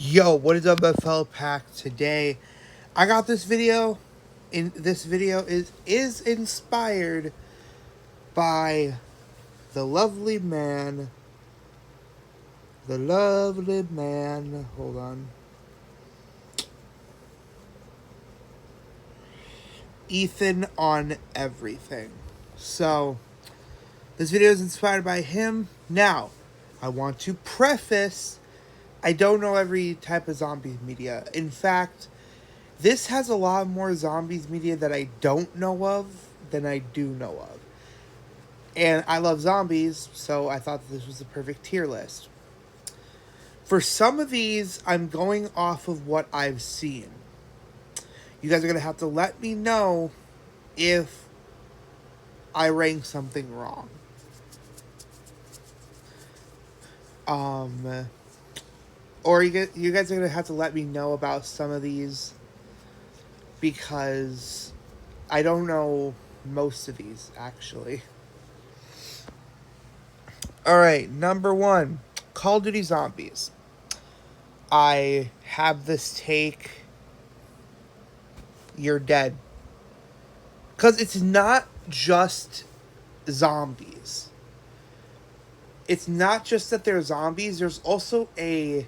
Yo, what is up, my fellow pack? Today, I got this video. This video is inspired by the lovely man, the lovely man. Hold on, Ethan on everything. So, this video is inspired by him. Now, I want to preface: I don't know every type of zombie media. In fact, this has a lot more zombies media that I don't know of than I do know of. And I love zombies, so I thought that this was the perfect tier list. For some of these, I'm going off of what I've seen. You guys are going to have to let me know if I rank something wrong. Um, or you guys are going to have to let me know about some of these because I don't know most of these, actually. Alright, number one, Call of Duty Zombies. I have this take. You're dead. Because it's not just zombies. It's not just that they're zombies. There's also a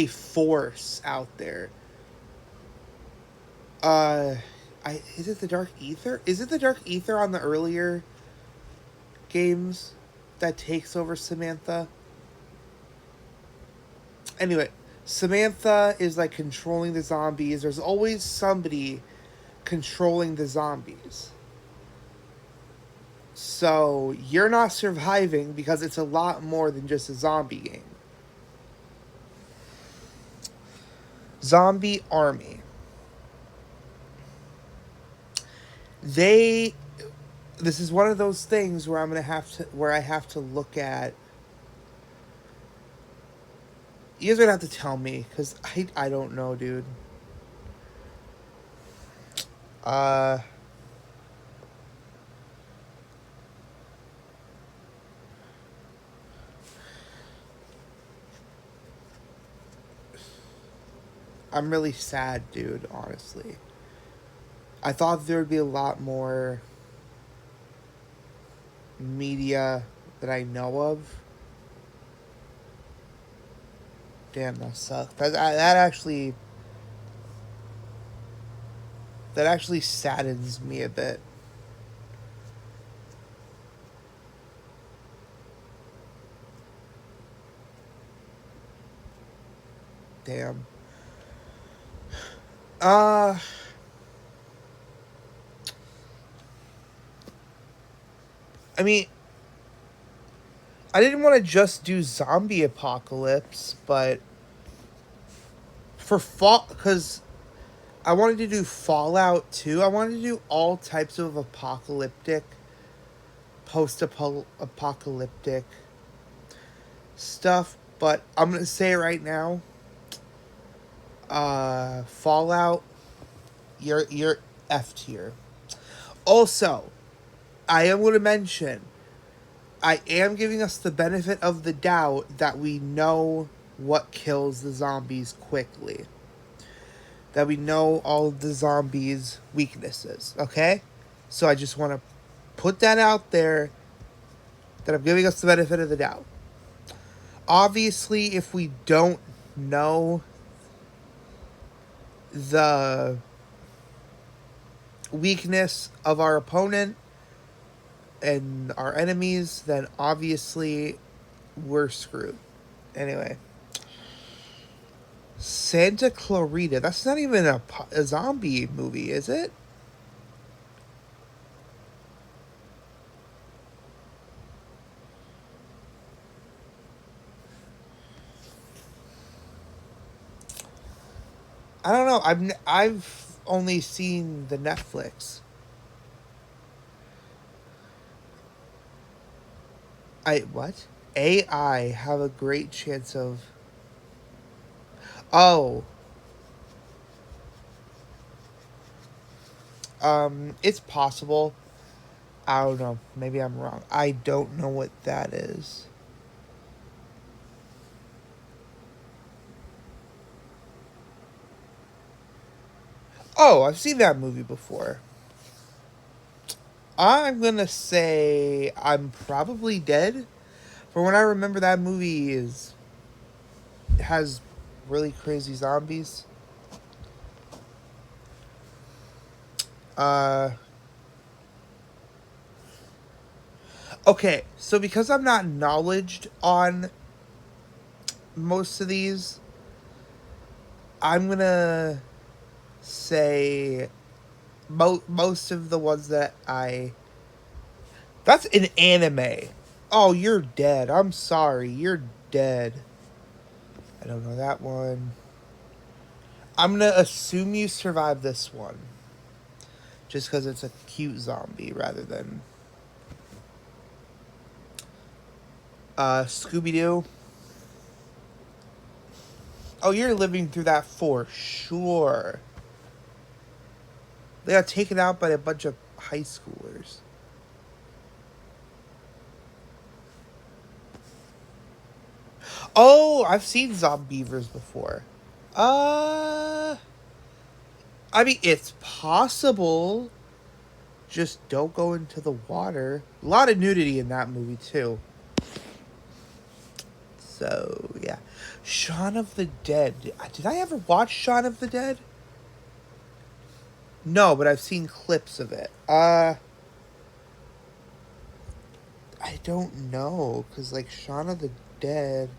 force out there. Is it the Dark Ether? Is it the Dark Ether on the earlier games that takes over Samantha? Anyway, Samantha is like controlling the zombies. There's always somebody controlling the zombies. So you're not surviving because it's a lot more than just a zombie game. Zombie Army. This is one of those things where I have to look at. You guys are gonna have to tell me because I don't know, dude. Uh, I'm really sad, dude. Honestly, I thought there would be a lot more media that I know of. Damn, that sucks. That actually saddens me a bit. Damn. Uh I mean, I didn't want to just do zombie apocalypse, but for fall, because I wanted to do Fallout too. I wanted to do all types of apocalyptic, post-apocalyptic stuff. But I'm gonna say it right now. Fallout, you're F tier. Also, I am going to mention, I am giving us the benefit of the doubt that we know what kills the zombies quickly. That we know all of the zombies' weaknesses, okay? So I just want to put that out there that I'm giving us the benefit of the doubt. Obviously, if we don't know the weakness of our opponent and our enemies, then obviously we're screwed. Anyway, Santa Clarita. That's not even a zombie movie, is it? I don't know. I've only seen the Netflix. I what? AI have a great chance of. Oh, it's possible. I don't know. Maybe I'm wrong. I don't know what that is. Oh, I've seen that movie before. I'm gonna say I'm probably dead. For when I remember that movie is has really crazy zombies. Uh okay, so because I'm not knowledged on most of these, I'm gonna say most of the ones that I that's an anime. Oh, you're dead. I'm sorry. You're dead. I don't know that one. I'm gonna assume you survived this one. Just because it's a cute zombie rather than Scooby Doo. Oh, you're living through that for sure. They got taken out by a bunch of high schoolers. Oh, I've seen Zombievers before. Uh, I mean, it's possible. Just don't go into the water. A lot of nudity in that movie, too. So, yeah. Shaun of the Dead. Did I ever watch Shaun of the Dead? No, but I've seen clips of it. I don't know. Because, like, Shaun of the Dead.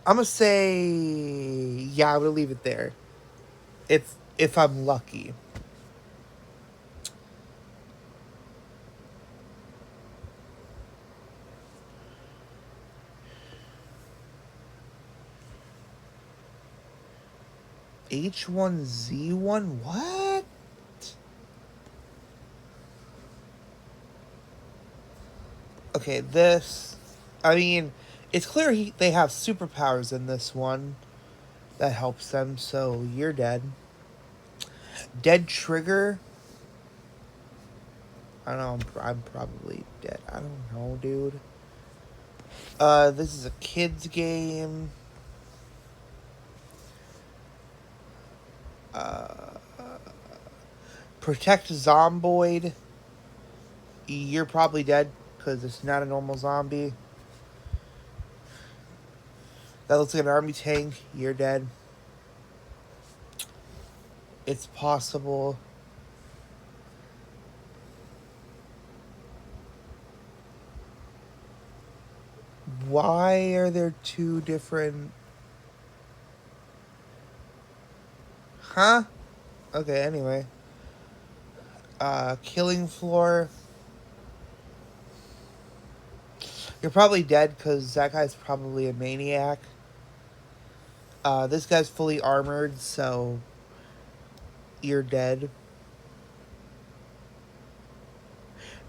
I'm gonna say. Yeah, I'm gonna leave it there. If I'm lucky. H1Z1? What? Okay, this. I mean, it's clear they have superpowers in this one that helps them, so you're dead. Dead Trigger? I don't know, I'm probably dead. I don't know, dude. This is a kid's game. Uh, Protect Zomboid. You're probably dead because it's not a normal zombie. That looks like an army tank. You're dead. It's possible. Why are there two different... Huh? Okay, anyway. Killing Floor. You're probably dead because that guy's probably a maniac. This guy's fully armored, so you're dead.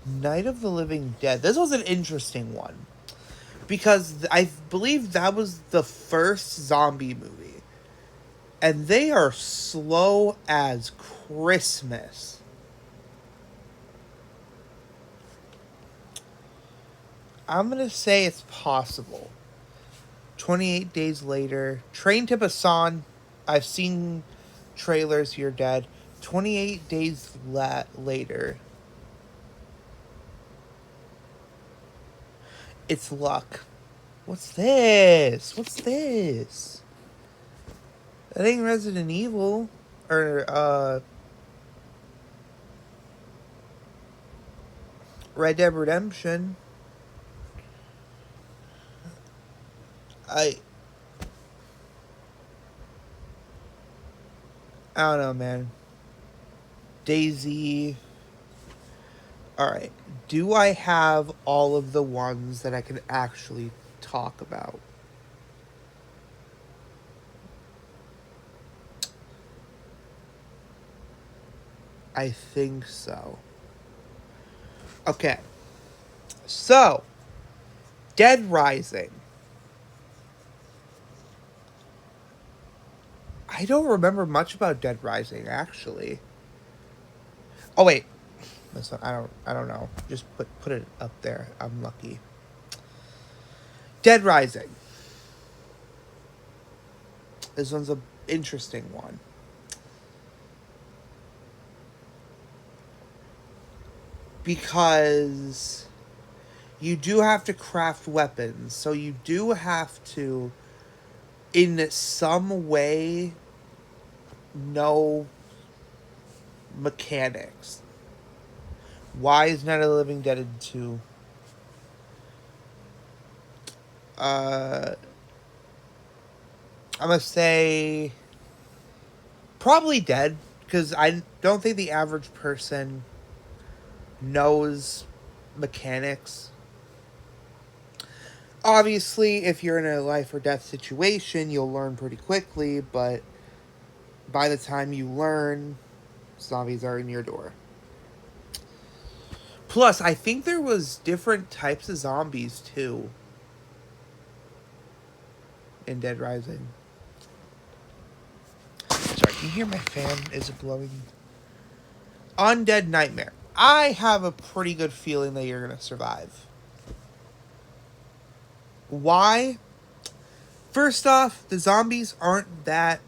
Night of the Living Dead. This was an interesting one because I believe that was the first zombie movie, and they are slow as Christmas. I'm gonna say it's possible. 28 Days Later. Train to Busan. I've seen trailers. You're dead. 28 Days Later. It's luck. What's this? What's this? That ain't Resident Evil. Or, Red Dead Redemption. I... I don't know, man. Daisy. Alright. Do I have all of the ones that I can actually talk about? I think so. Okay. So, Dead Rising. I don't remember much about Dead Rising, actually. Oh wait, this one, I don't know. Just put it up there. I'm lucky. Dead Rising. This one's an interesting one. Because you do have to craft weapons. So you do have to, in some way, know mechanics. Why is Night of the Living Dead in 2? I'm gonna say probably dead, because I don't think the average person knows mechanics. Obviously, if you're in a life or death situation, you'll learn pretty quickly, but by the time you learn, zombies are in your door. Plus, I think there was different types of zombies too in Dead Rising. Sorry, can you hear my fan? Is it blowing? Undead Nightmare. I have a pretty good feeling that you're going to survive. Why? First off, the zombies aren't that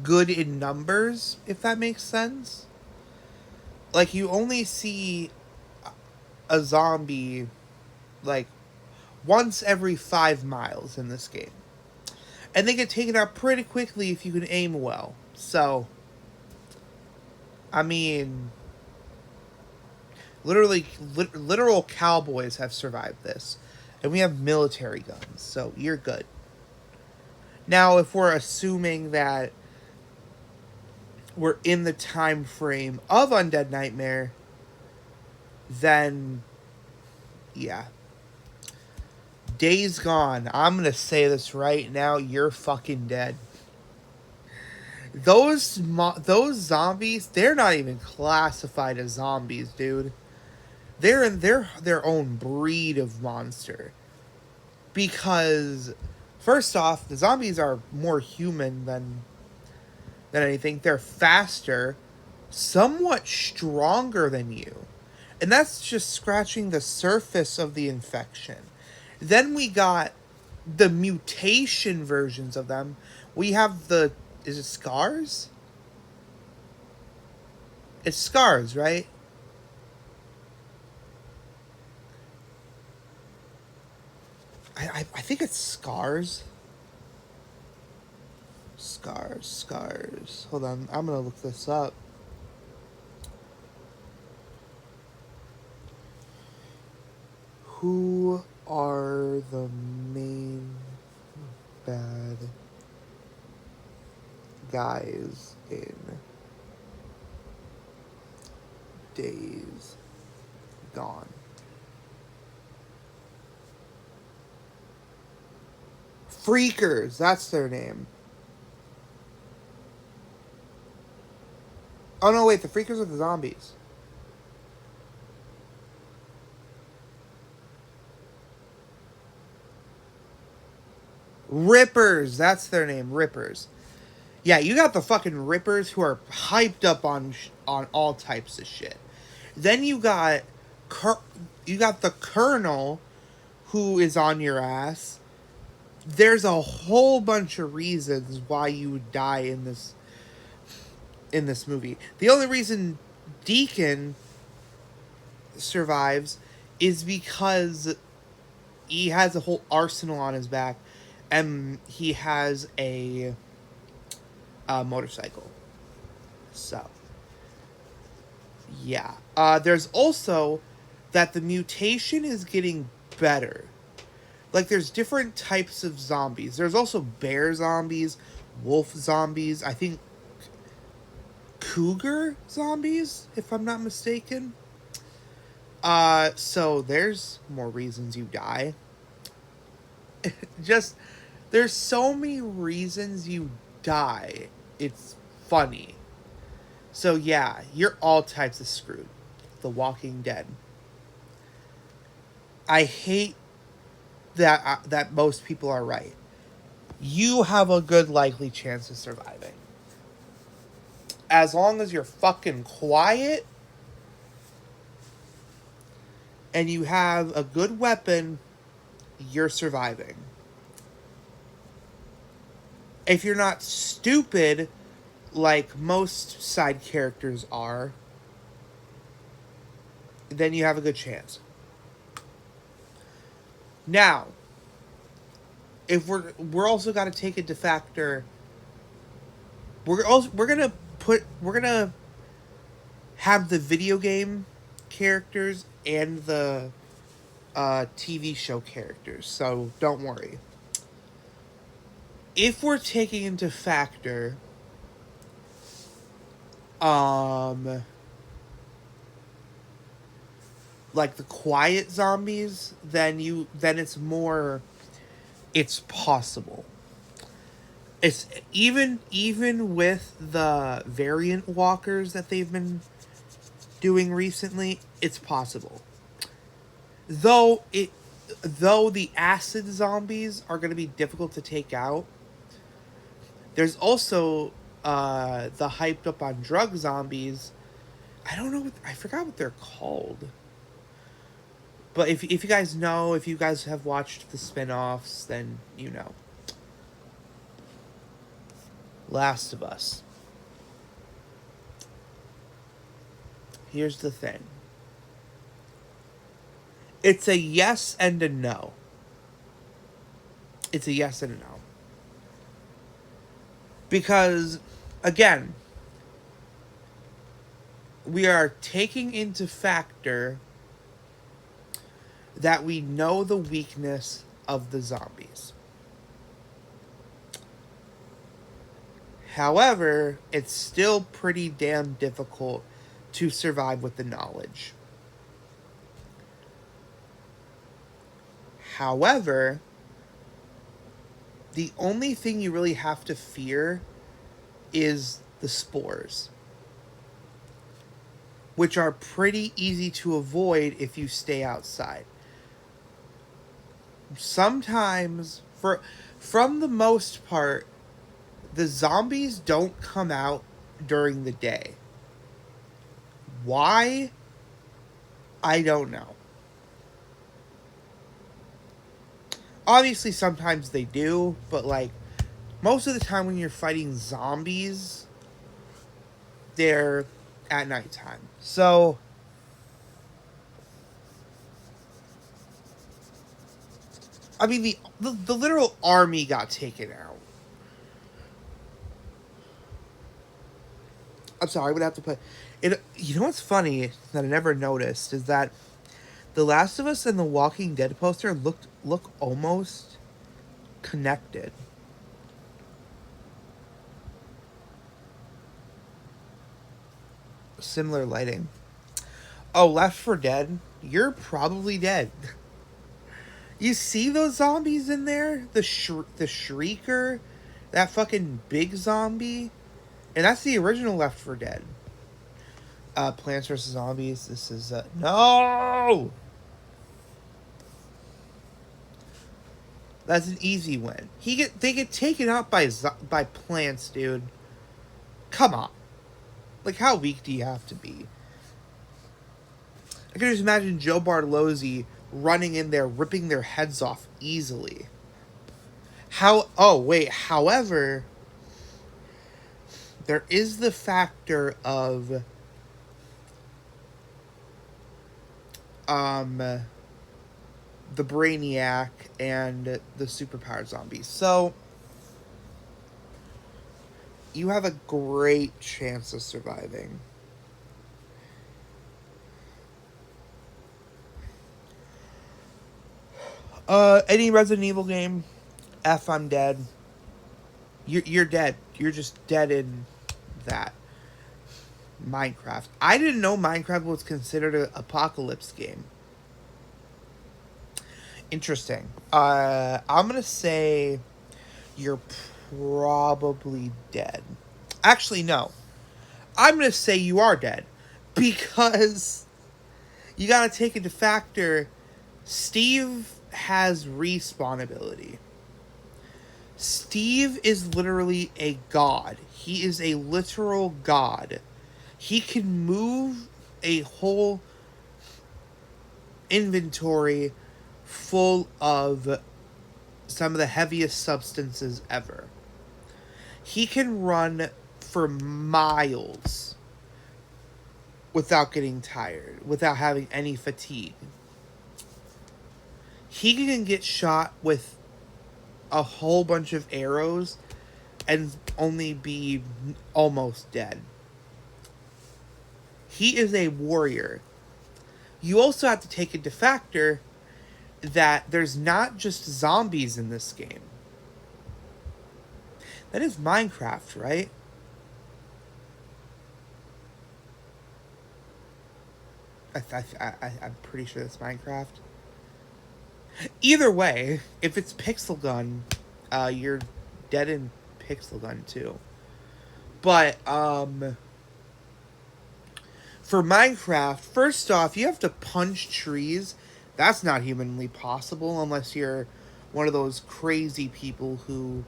good in numbers, if that makes sense. Like, you only see a zombie, like, once every 5 miles in this game. And they get taken out pretty quickly if you can aim well. So, I mean, literal cowboys have survived this. And we have military guns, so you're good. Now, if we're assuming that we're in the time frame of Undead Nightmare, then, yeah. Days Gone, I'm going to say this right now, you're fucking dead. Those zombies, they're not even classified as zombies, dude. They're in their own breed of monster. Because, first off, the zombies are more human than anything. They're faster, somewhat stronger than you. And that's just scratching the surface of the infection. Then we got the mutation versions of them. We have the... Is it Scars? It's Scars, right? I think it's Scars. Scars. Hold on, I'm gonna look this up. Who are the main bad guys in Days Gone? Freakers, that's their name. Oh no, wait, the Freakers are the zombies. Rippers, that's their name, Rippers. Yeah, you got the fucking Rippers who are hyped up on all types of shit. Then you got the Colonel who is on your ass. There's a whole bunch of reasons why you would die in this movie. The only reason Deacon survives is because he has a whole arsenal on his back, and he has a motorcycle. So, yeah. There's also that the mutation is getting better. Like, there's different types of zombies. There's also bear zombies, wolf zombies, I think cougar zombies, if I'm not mistaken. So there's more reasons you die. Just, there's so many reasons you die. It's funny. So yeah, you're all types of screwed. The Walking Dead. I hate that most people are right. You have a good likely chance of surviving. As long as you're fucking quiet and you have a good weapon, you're surviving. If you're not stupid like most side characters are, then you have a good chance. Now, if we're also got to take into factor, we're gonna have the video game characters and the TV show characters. So don't worry. If we're taking into factor, like the quiet zombies, then it's possible. It's even with the variant walkers that they've been doing recently, it's possible. Though the acid zombies are going to be difficult to take out, there's also the hyped up on drug zombies. I don't know I forgot what they're called. But if you guys know, if you guys have watched the spin-offs, then you know. Last of Us. Here's the thing. It's a yes and a no. It's a yes and a no. Because, again, we are taking into factor that we know the weakness of the zombies. However, it's still pretty damn difficult to survive with the knowledge. However, the only thing you really have to fear is the spores, which are pretty easy to avoid if you stay outside. Sometimes, from the most part, the zombies don't come out during the day. Why? I don't know. Obviously, sometimes they do, but like most of the time when you're fighting zombies, they're at nighttime. So I mean, the literal army got taken out. I'm sorry, I would have to put it. You know what's funny that I never noticed is that The Last of Us and the Walking Dead poster look almost connected. Similar lighting. Oh, Left 4 Dead, you're probably dead. You see those zombies in there? The Shrieker, that fucking big zombie, and that's the original Left 4 Dead. Plants vs Zombies. This is no. That's an easy win. They get taken out by plants, dude. Come on, like how weak do you have to be? I can just imagine Joe Bartolozzi running in there, ripping their heads off easily. However, there is the factor of the Brainiac and the superpowered zombies. So you have a great chance of surviving. Any Resident Evil game, I'm dead. You're dead. You're just dead in that. Minecraft. I didn't know Minecraft was considered an apocalypse game. Interesting. I'm gonna say you're probably dead. Actually, no. I'm gonna say you are dead. Because you gotta take into factor Steve has respawn ability. Steve is literally a god. He is a literal god. He can move a whole inventory full of some of the heaviest substances ever. He can run for miles without getting tired, without having any fatigue. He can get shot with a whole bunch of arrows and only be almost dead. He is a warrior. You also have to take into factor that there's not just zombies in this game. That is Minecraft, right? I'm pretty sure that's Minecraft. Either way, if it's Pixel Gun, you're dead in Pixel Gun too. But, for Minecraft, first off, you have to punch trees. That's not humanly possible unless you're one of those crazy people who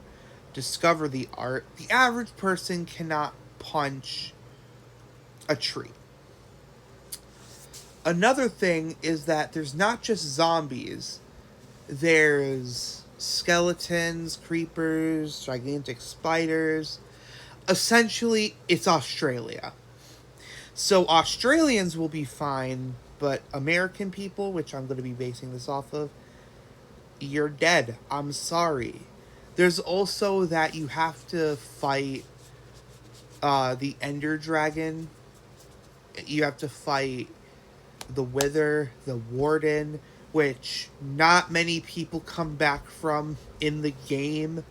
discover the art. The average person cannot punch a tree. Another thing is that there's not just zombies. There's skeletons, creepers, gigantic spiders. Essentially, it's Australia. So Australians will be fine, but American people, which I'm going to be basing this off of, you're dead. I'm sorry. There's also that you have to fight the Ender Dragon. You have to fight the Wither, the Warden, which not many people come back from in the game,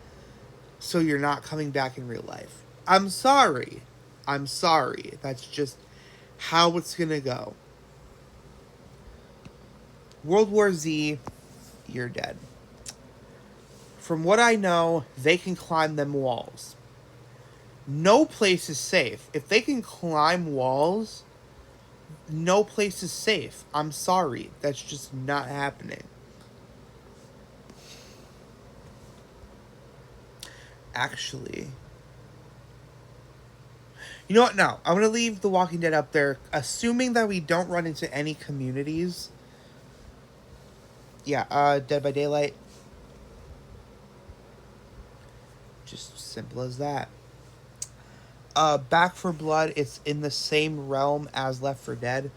so you're not coming back in real life. I'm sorry. I'm sorry. That's just how it's gonna go. World War Z, you're dead. From what I know, they can climb them walls. No place is safe. If they can climb walls, no place is safe. I'm sorry. That's just not happening. Actually, you know what? No, I'm going to leave The Walking Dead up there, assuming that we don't run into any communities. Yeah, Dead by Daylight. Just simple as that. Back 4 Blood, it's in the same realm as Left 4 Dead.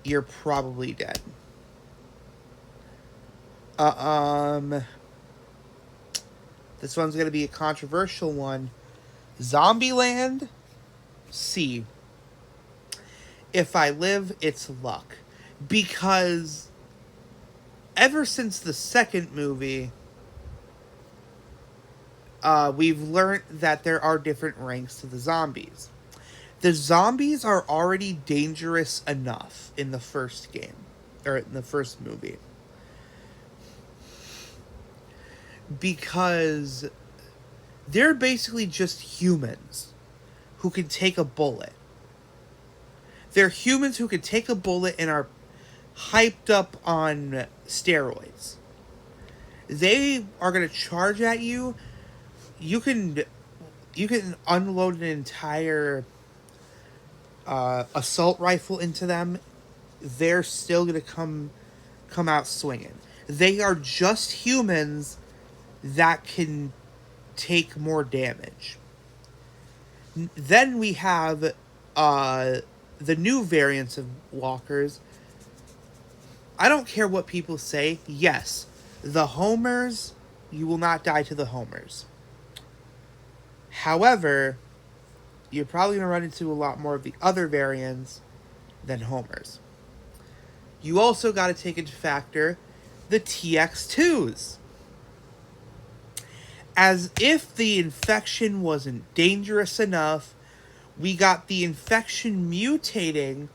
You're probably dead. This one's going to be a controversial one. Zombieland, C. If I live, it's luck. Because ever since the second movie, we've learned that there are different ranks to the zombies. The zombies are already dangerous enough in the first game, or in the first movie. Because they're basically just humans who can take a bullet. They're humans who can take a bullet and are hyped up on steroids. They are going to charge at you. You can unload an entire assault rifle into them. They're still going to come out swinging. They are just humans that can take more damage. Then we have the new variants of walkers. I don't care what people say. Yes, the homers, you will not die to the homers. However, you're probably going to run into a lot more of the other variants than homers. You also got to take into factor the TX2s. As if the infection wasn't dangerous enough, we got the infection mutating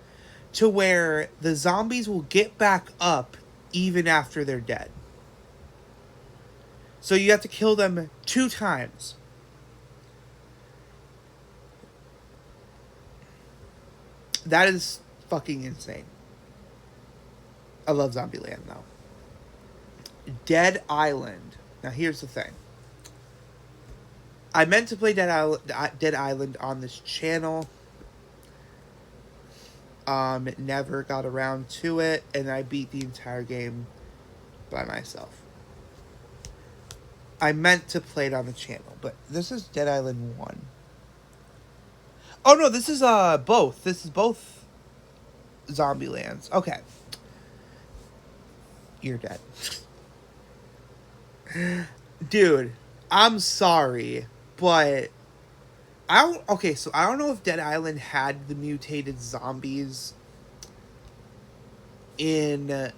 to where the zombies will get back up even after they're dead. So you have to kill them 2 times. That is fucking insane. I love Zombieland, though. Dead Island. Now, here's the thing. I meant to play Dead Island on this channel. Never got around to it, and I beat the entire game by myself. I meant to play it on the channel, but this is Dead Island 1. Oh no, this is both. This is both Zombielands. Okay. You're dead. Dude, I'm sorry, but so I don't know if Dead Island had the mutated zombies in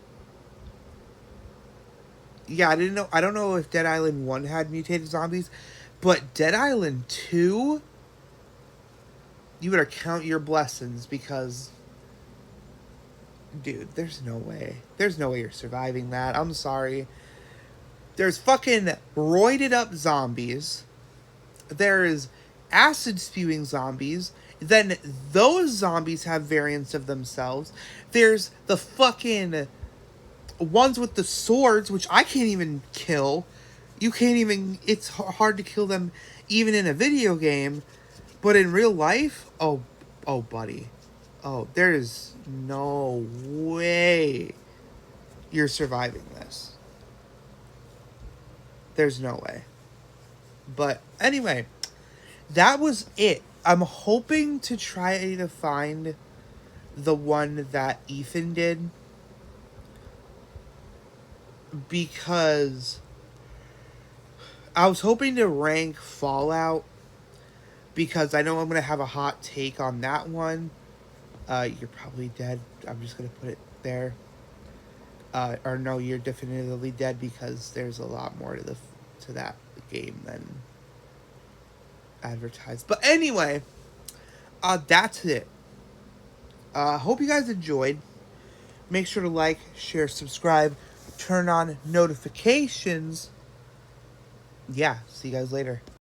yeah, I don't know if Dead Island 1 had mutated zombies, but Dead Island 2, you better count your blessings because dude, there's no way. There's no way you're surviving that. I'm sorry. There's fucking roided up zombies. There's acid spewing zombies. Then those zombies have variants of themselves. There's the fucking ones with the swords, which I can't even kill. You can't even... It's hard to kill them even in a video game. But in real life, oh buddy. Oh, there's no way you're surviving this. There's no way. But anyway, that was it. I'm hoping to try to find the one that Ethan did. Because I was hoping to rank Fallout. Because I know I'm going to have a hot take on that one. You're probably dead. I'm just going to put it there. Or no, you're definitively dead because there's a lot more to that game than advertised. But anyway, that's it. Hope you guys enjoyed. Make sure to like, share, subscribe, turn on notifications. Yeah, see you guys later.